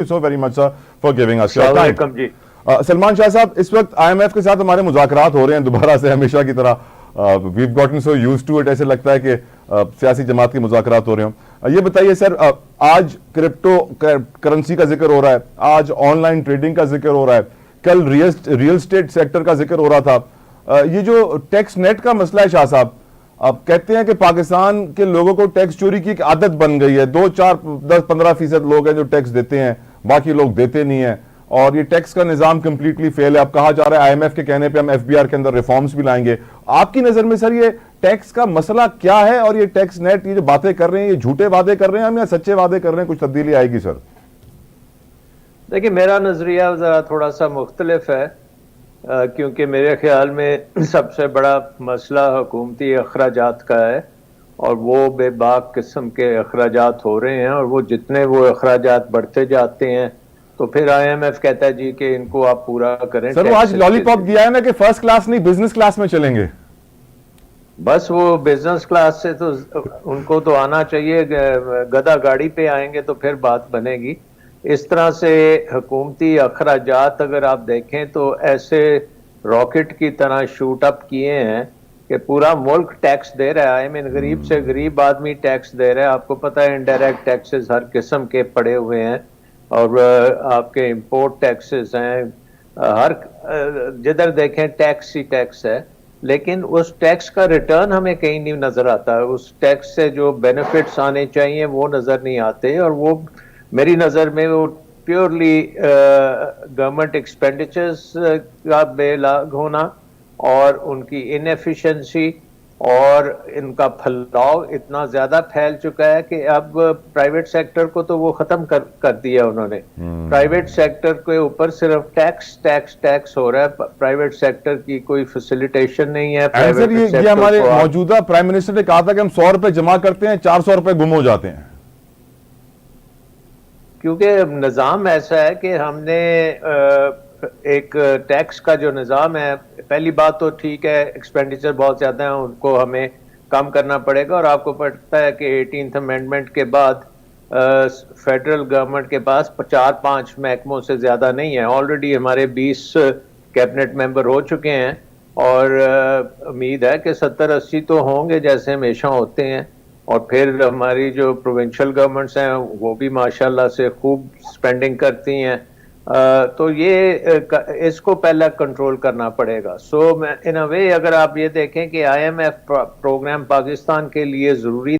so very much sir for giving us your السلام time. علیکم جی. سلمان شاہ صاحب اس وقت IMF کے ساتھ ہمارے مذاکرات ہو رہے ہیں دوبارہ سے ہمیشہ کی طرح. we've gotten so used to it, ایسے لگتا ہے کہ سیاسی جماعت کے مذاکرات ہو رہے ہیں. یہ بتائیے سر, آج کرپٹو کرنسی کا ذکر ہو رہا ہے, آج آن لائن ٹریڈنگ کا ذکر ہو رہا ہے, کل ریئل اسٹیٹ سیکٹر کا ذکر ہو رہا تھا. یہ جو ٹیکس نیٹ کا مسئلہ ہے شاہ صاحب, آپ کہتے ہیں کہ پاکستان کے لوگوں کو ٹیکس چوری کی ایک عادت بن گئی ہے. 2, 4, 10, 15% لوگ ہیں جو ٹیکس دیتے ہیں, باقی لوگ دیتے نہیں ہیں, اور یہ ٹیکس کا نظام کمپلیٹلی فیل ہے. اب کہا جا رہا ہے IMF کے کہنے پہ ہم FBR کے اندر ریفارمز بھی لائیں گے. آپ کی نظر میں سر یہ ٹیکس کا مسئلہ کیا ہے, اور یہ ٹیکس نیٹ یہ جو باتیں کر رہے ہیں, یہ جھوٹے وعدے کر رہے ہیں ہم یا سچے وعدے کر رہے ہیں, کچھ تبدیلی آئے گی سر؟ دیکھیں, میرا نظریہ ذرا تھوڑا سا مختلف ہے, کیونکہ میرے خیال میں سب سے بڑا مسئلہ حکومتی اخراجات کا ہے, اور وہ بے باک قسم کے اخراجات ہو رہے ہیں, اور وہ جتنے وہ اخراجات بڑھتے جاتے ہیں تو پھر IMF کہتا ہے جی کہ ان کو آپ پورا کریں. سر وہ آج لالی پاپ دیا ہے نا کہ فرسٹ کلاس نہیں بزنس کلاس میں چلیں گے. بس وہ بزنس کلاس سے تو ان کو تو آنا چاہیے, گدھا گاڑی پہ آئیں گے تو پھر بات بنے گی. اس طرح سے حکومتی اخراجات اگر آپ دیکھیں تو ایسے راکٹ کی طرح شوٹ اپ کیے ہیں کہ پورا ملک ٹیکس دے رہا ہے. غریب سے غریب آدمی ٹیکس دے رہا ہے. آپ کو پتہ ہے انڈائریکٹ ٹیکسز ہر قسم کے پڑے ہوئے ہیں, اور آپ کے امپورٹ ٹیکسز ہیں, ہر جدھر دیکھیں ٹیکس ہی ٹیکس ہے. لیکن اس ٹیکس کا ریٹرن ہمیں کہیں نہیں نظر آتا. اس ٹیکس سے جو بینیفٹس آنے چاہیے وہ نظر نہیں آتے, اور وہ میری نظر میں وہ پیورلی گورنمنٹ ایکسپینڈیچرز کا بے لاگ ہونا, اور ان کی انیفیشنسی, اور ان کا پھیلاؤ اتنا زیادہ پھیل چکا ہے کہ اب پرائیویٹ سیکٹر کو تو وہ ختم کر دیا انہوں نے. پرائیویٹ سیکٹر کے اوپر صرف ٹیکس ہو رہا ہے. پرائیویٹ سیکٹر کی کوئی فیسیلیٹیشن نہیں ہے. سر یہ ہمارے موجودہ پرائم منسٹر نے کہا تھا کہ ہم 100 روپے جمع کرتے ہیں, 400 روپے گم ہو جاتے ہیں. کیونکہ نظام ایسا ہے کہ ہم نے ایک ٹیکس کا جو نظام ہے, پہلی بات تو ٹھیک ہے ایکسپینڈیچر بہت زیادہ ہیں, ان کو ہمیں کم کرنا پڑے گا. اور آپ کو پتہ ہے کہ 18th امینڈمنٹ کے بعد فیڈرل گورنمنٹ کے پاس 4-5 محکموں سے زیادہ نہیں ہے. آلریڈی ہمارے 20 کیبنٹ ممبر ہو چکے ہیں, اور امید ہے کہ 70-80 تو ہوں گے جیسے ہمیشہ ہوتے ہیں. اور پھر ہماری جو پروونشل گورنمنٹس ہیں وہ بھی ماشاءاللہ سے خوب سپینڈنگ کرتی ہیں. تو یہ اس کو پہلا کنٹرول کرنا پڑے گا. سو ان اے وے اگر آپ یہ دیکھیں کہ IMF پروگرام پاکستان کے لیے ضروری